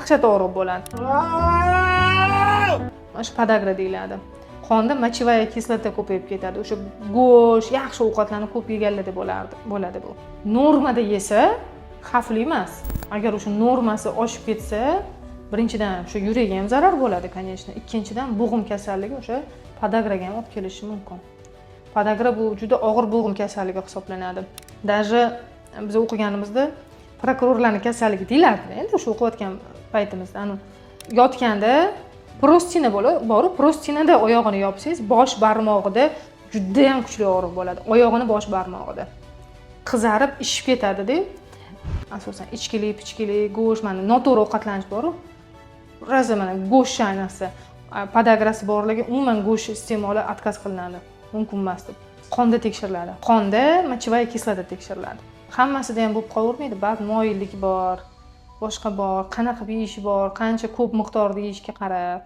dahshat og'riq bo'ladi. Mana shu podagra deyiladi. Qonda mochevaya kislota ko'payib ketadi. O'sha go'sht, yaxshi ovqatlarni ko'p yeganlarda bo'ladi bu. Normada yesa xavfli emas. Agar o'sha normasi oshib ketsa, birinchidan o'sha yuragiga ham zarar bo'ladi, конечно. Ikkinchidan bo'g'im kasalligi o'sha podagraga ham olib kelishi mumkin. Podagra bu juda og'ir bo'g'im kasalligi hisoblanadi. Даже biz o'qiganimizda prokurorlarning kasalligi deyiladi. Endi o'sha o'qiyotgan paytimizda, yotganda prostina bor, prostinada oyog'ini yopsangiz, bosh barmog'ida juda ham kuchli og'riq bo'ladi. Oyog'ini bosh barmog'ida qizarib, ishib ketadi-da. Asosan ichkilik, go'sht, mana noto'g'ri ovqatlanish bor-ku. Raza mana go'sht ayniqsa, podagrasi borlarga umuman go'sht iste'moli отказ qilinadi. Mumkin emas deb. Qonda tekshiriladi. Qonda mochevaya kislota tekshiriladi. Hammasida ham bo'lib qolavermaydi. Ba'zi moyillik bor, boshqa bor, qanaqa yeyishi bor, qancha ko'p miqdorda yeyishga qarab.